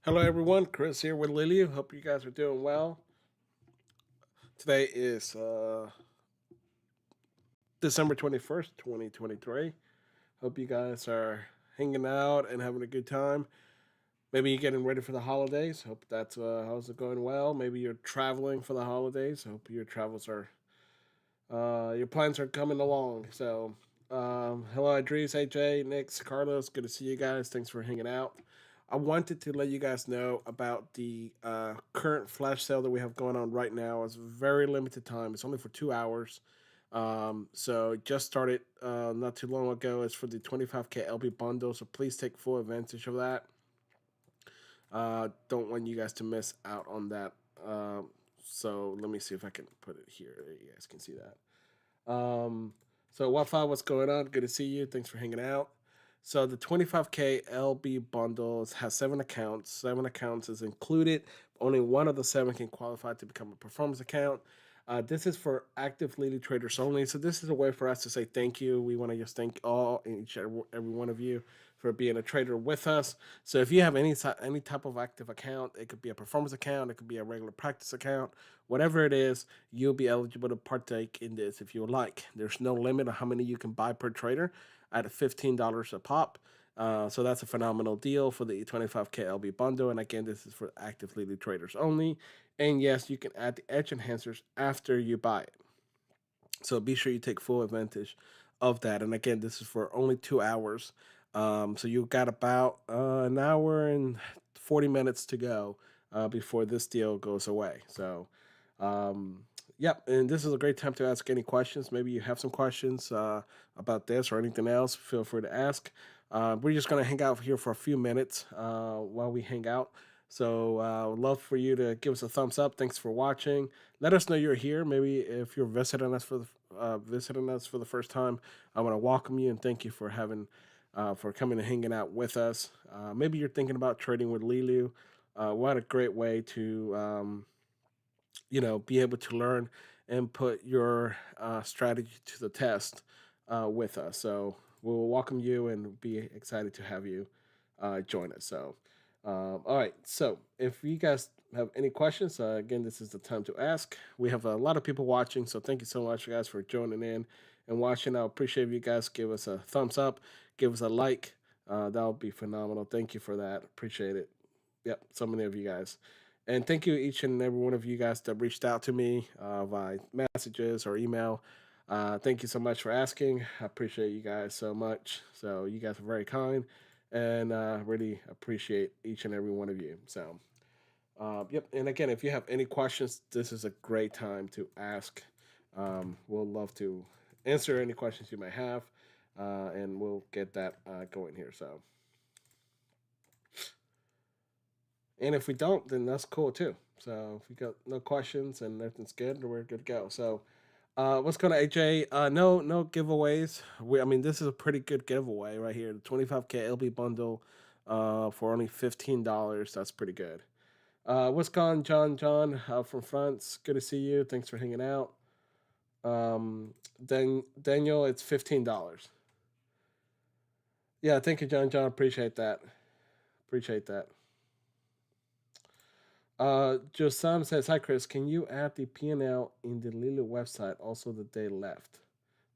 Hello, everyone. Chris here with Leeloo. Hope you guys are doing well. Today is December 21st, 2023. Hope you guys are hanging out and having a good time. Maybe you're getting ready for the holidays. Hope that's how's it going well. Maybe you're traveling for the holidays. Hope your travels are your plans are coming along. So, hello, Idris, AJ, Nix, Carlos. Good to see you guys. Thanks for hanging out. I wanted to let you guys know about the current flash sale that we have going on right now. It's very limited time. It's only for 2 hours. So it just started not too long ago. It's for the 25K LB bundle. So please take full advantage of that. Don't want you guys to miss out on that. So let me see if I can put it here. You guys can see that. So Wi-Fi, what's going on? Good to see you. Thanks for hanging out. So the 25K LB bundles has 7 accounts. 7 accounts is included. Only one of the 7 can qualify to become a performance account. This is for active leading traders only. So this is a way for us to say thank you. We want to just thank all each every one of you for being a trader with us. So if you have any type of active account, it could be a performance account, it could be a regular practice account, whatever it is, you'll be eligible to partake in this if you would like. There's no limit on how many you can buy per trader at $15 a pop. So that's a phenomenal deal for the 25K LB bundle. And again, this is for active leading traders only. And yes, you can add the edge enhancers after you buy it. So be sure you take full advantage of that. And again, this is for only 2 hours. So you got about an hour and 40 minutes to go before this deal goes away. So, yep. And this is a great time to ask any questions. Maybe you have some questions about this or anything else. Feel free to ask. We're just going to hang out here for a few minutes while we hang out. So, would love for you to give us a thumbs up. Thanks for watching. Let us know you're here. Maybe if you're visiting us for the first time, I want to welcome you and thank you for having for coming and hanging out with us. Maybe you're thinking about trading with Leeloo. What a great way to be able to learn and put your strategy to the test with us. So we'll welcome you and be excited to have you join us. So, all right. So if you guys have any questions, again, this is the time to ask. We have a lot of people watching, so thank you so much, guys, for joining in and watching. I appreciate if you guys give us a thumbs up, give us a like. That would be phenomenal. Thank you for that. Appreciate it. Yep, so many of you guys. And thank you, each and every one of you guys that reached out to me via messages or email. Thank you so much for asking. I appreciate you guys so much. So, you guys are very kind and really appreciate each and every one of you. So, yep. And again, if you have any questions, this is a great time to ask. We'll love to answer any questions you may have, and we'll get that going here. So, and if we don't, then that's cool too. So if we got no questions and everything's good, we're good to go. So what's going on, AJ? No giveaways. I mean, this is a pretty good giveaway right here. The 25K LB bundle for only $15. That's pretty good. What's going on, John from France? Good to see you. Thanks for hanging out. Daniel, it's $15. Yeah, thank you, John. Appreciate that. Appreciate that. Josam says, "Hi Chris, can you add the P&L in the Leeloo website? Also, the day left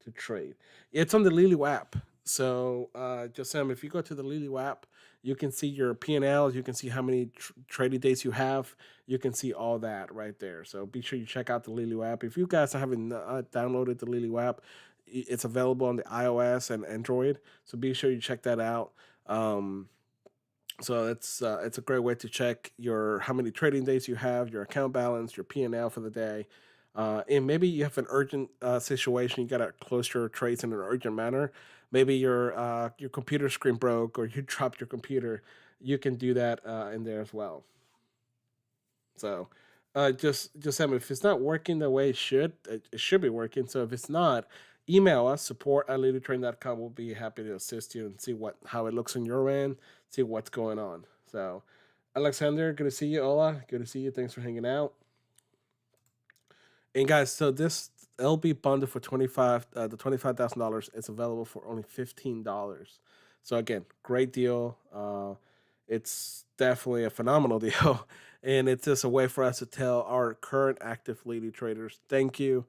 to trade. It's on the Leeloo app. So, Josam, if you go to the Leeloo app, you can see your P&Ls. You can see how many trading days you have. You can see all that right there. So be sure you check out the Leeloo app. If you guys haven't downloaded the Leeloo app, it's available on the iOS and Android. So be sure you check that out. So it's a great way to check your how many trading days you have, your account balance, your P&L for the day, and maybe you have an urgent situation. You gotta close your trades in an urgent manner. Maybe your computer screen broke or you dropped your computer. You can do that in there as well. So just if it's not working the way it should be working. So if it's not, email us support@leadertrain.com. We'll be happy to assist you and see how it looks on your end, see what's going on. So Alexander, good to see you. Ola, good to see you. Thanks for hanging out. And guys, so this LB bundle for the $25,000 is available for only $15. So again, great deal. It's definitely a phenomenal deal. And it's just a way for us to tell our current active Leeloo traders, thank you.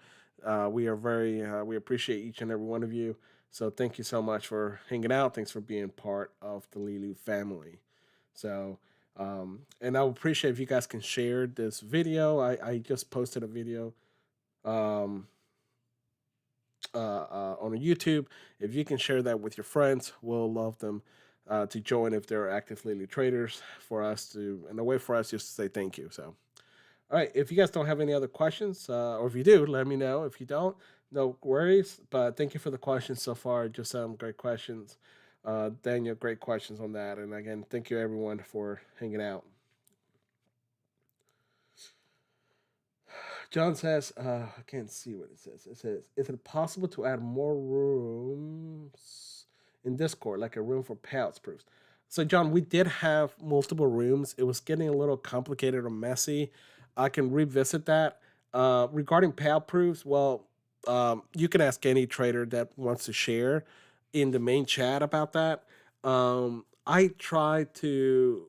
We appreciate each and every one of you. So thank you so much for hanging out. Thanks for being part of the Leeloo family. So, and I would appreciate if you guys can share this video. I just posted a video um, on YouTube. If you can share that with your friends, we'll love them to join if they're active Leeloo traders for us to, and a way for us just to say thank you. So, all right, if you guys don't have any other questions, or if you do, let me know. If you don't, no worries. But thank you for the questions so far. Just some great questions. Daniel, great questions on that. And again, thank you everyone for hanging out. John says, I can't see what it says. It says, is it possible to add more rooms in Discord, like a room for payouts proofs? So, John, we did have multiple rooms. It was getting a little complicated or messy. I can revisit that. Regarding payout proofs, well, you can ask any trader that wants to share in the main chat about that. I try to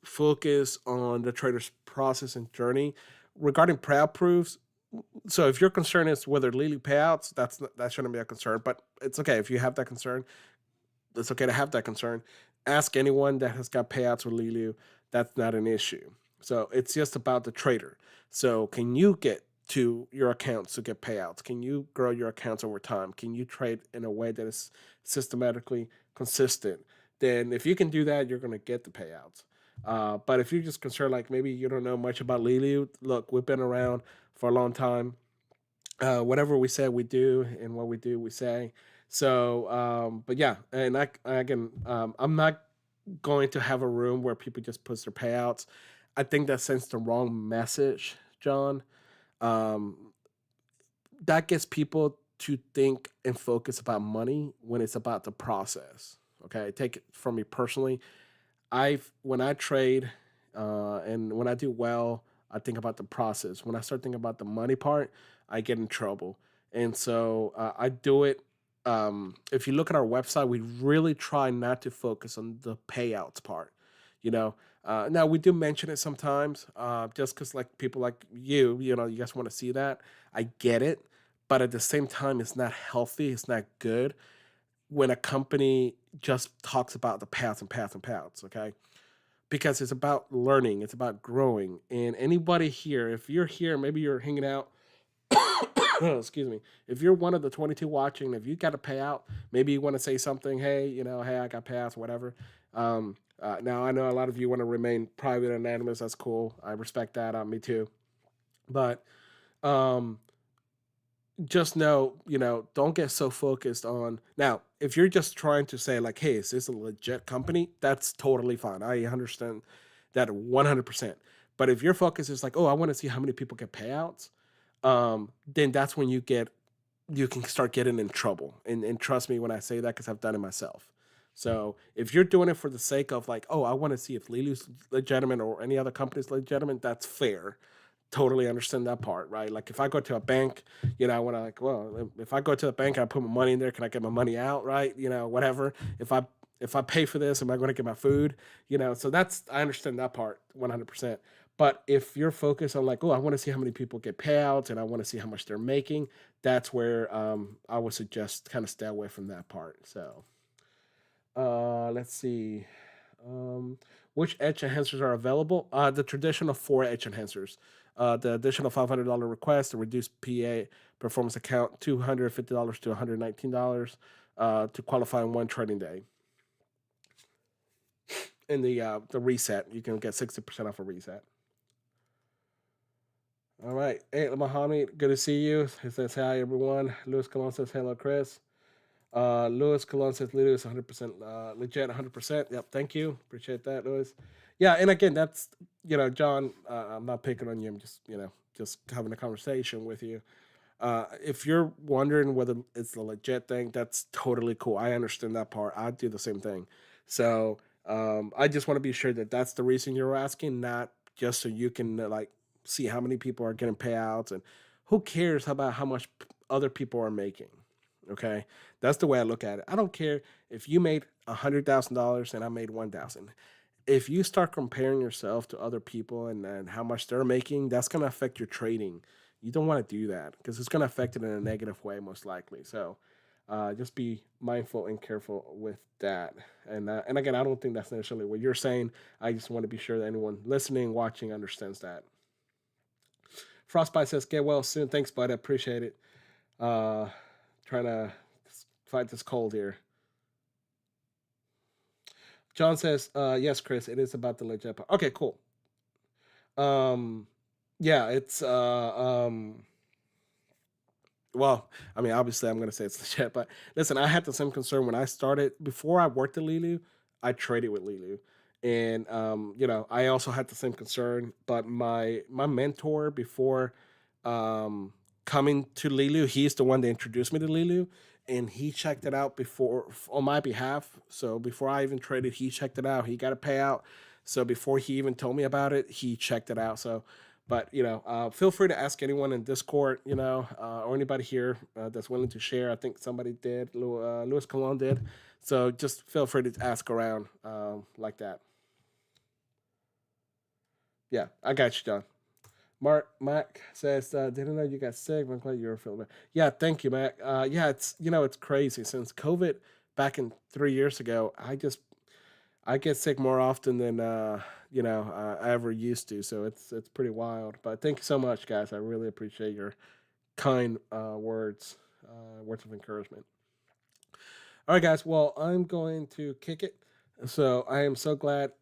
focus on the trader's process and journey regarding payout proofs. So if your concern is whether Leeloo payouts, that shouldn't be a concern. But it's okay if you have that concern. It's okay to have that concern. Ask anyone that has got payouts with Leeloo. That's not an issue. So it's just about the trader. So can you get to your accounts to get payouts? Can you grow your accounts over time? Can you trade in a way that is systematically consistent? Then if you can do that, you're going to get the payouts. But if you're just concerned, like maybe you don't know much about Leeloo, look, we've been around for a long time. Whatever we say, we do, and what we do, we say. So, but yeah, and again, I'm not going to have a room where people just post their payouts. I think that sends the wrong message, John. Um, that gets people to think and focus about money when it's about the process. Okay, take it from me personally. When I trade and when I do well, I think about the process. When I start thinking about the money part, I get in trouble. And so I do it. If you look at our website, we really try not to focus on the payouts part. You know, now we do mention it sometimes, just because like people like you guys want to see that. I get it, but at the same time, it's not healthy. It's not good when a company just talks about the paths and paths and paths, okay? Because it's about learning, it's about growing. And anybody here, if you're here, maybe you're hanging out, excuse me, if you're one of the 22 watching, if you got to pay out, maybe you want to say something, hey, hey, I got payouts, whatever. Now, I know a lot of you want to remain private and anonymous. That's cool. I respect that. Me too. But um, just know, don't get so focused on now. If you're just trying to say like, "Hey, is this a legit company?" That's totally fine. I understand that 100%. But if your focus is like, "Oh, I want to see how many people get payouts," then that's when you can start getting in trouble. And trust me when I say that because I've done it myself. So if you're doing it for the sake of like, "Oh, I want to see if Leeloo's legitimate or any other company's legitimate," that's fair. Totally understand that part, right? Like if I go to a bank, I want to like, well, if I go to the bank and I put my money in there, can I get my money out, right? Whatever. If I pay for this, am I going to get my food? So that's I understand that part 100%. But if you're focused on like, oh, I want to see how many people get payouts and I want to see how much they're making, that's where I would suggest kind of stay away from that part. So let's see. Um, which edge enhancers are available? The traditional four edge enhancers. The additional $500 request, the reduced PA performance account, $250 to $119 to qualify in one trading day. In the reset, you can get 60% off a reset. All right. Hey, Mohammed, good to see you. He says, hi, everyone. Luis Colon says, hello, Chris. Louis Colon says Leeloo is 100% legit, 100%. Yep, thank you. Appreciate that, Louis. Yeah, and again, that's, John, I'm not picking on you. I'm just having a conversation with you. If you're wondering whether it's a legit thing, that's totally cool. I understand that part. I do the same thing. So I just want to be sure that that's the reason you're asking, not just so you can like see how many people are getting payouts and who cares about how much other people are making. Okay, that's the way I look at it. I don't care if you made $100,000 and I made 1,000. if you start comparing yourself to other people and how much they're making, that's going to affect your trading. You don't want to do that because it's going to affect it in a negative way, most likely. So just be mindful and careful with that. And again, I don't think that's necessarily what you're saying. I just want to be sure that anyone listening, watching understands that. Frostbite says, "Get well soon. Thanks, bud. I appreciate it. Uh, trying to fight this cold here." John says, "Yes, Chris, it is about the legit part." Okay, cool. Um, yeah, it's well, I mean, obviously, I'm gonna say it's legit, but listen, I had the same concern when I started. Before I worked at Leeloo, I traded with Leeloo, and I also had the same concern. But my mentor before um, coming to Leeloo, he's the one that introduced me to Leeloo, and he checked it out before on my behalf. So before I even traded, he checked it out. He got a payout. So before he even told me about it, he checked it out. So but feel free to ask anyone in Discord, or anybody here that's willing to share. I think somebody did. Louis Colon did. So just feel free to ask around like that. Yeah, I got you, John. Mark Mac says, "Didn't know you got sick. I'm glad you're feeling better." Yeah, thank you, Mac. Yeah, it's crazy since COVID back in 3 years ago. I get sick more often than I ever used to. So it's pretty wild. But thank you so much, guys. I really appreciate your kind words of encouragement. All right, guys. Well, I'm going to kick it. So I am so glad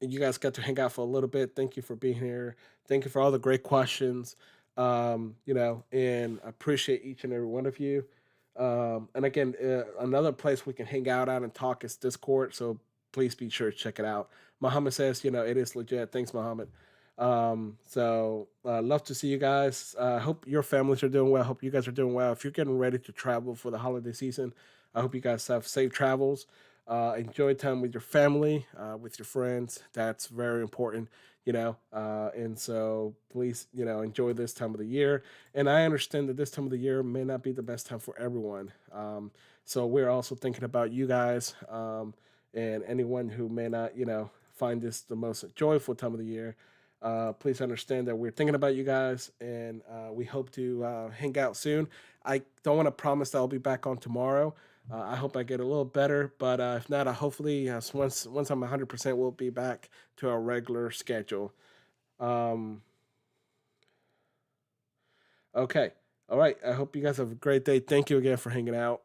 you guys got to hang out for a little bit. Thank you for being here. Thank you for all the great questions. And I appreciate each and every one of you. And again, another place we can hang out at and talk is Discord. So please be sure to check it out. Muhammad says, it is legit. Thanks, Muhammad. Love to see you guys. Hope your families are doing well. Hope you guys are doing well. If you're getting ready to travel for the holiday season, I hope you guys have safe travels. Enjoy time with your family, with your friends. That's very important, and so please, enjoy this time of the year. And I understand that this time of the year may not be the best time for everyone. So we're also thinking about you guys and anyone who may not, find this the most joyful time of the year. Please understand that we're thinking about you guys, and we hope to hang out soon. I don't want to promise that I'll be back on tomorrow. I hope I get a little better, but if not, hopefully once I'm 100%, we'll be back to our regular schedule. Um, okay, all right. I hope you guys have a great day. Thank you again for hanging out.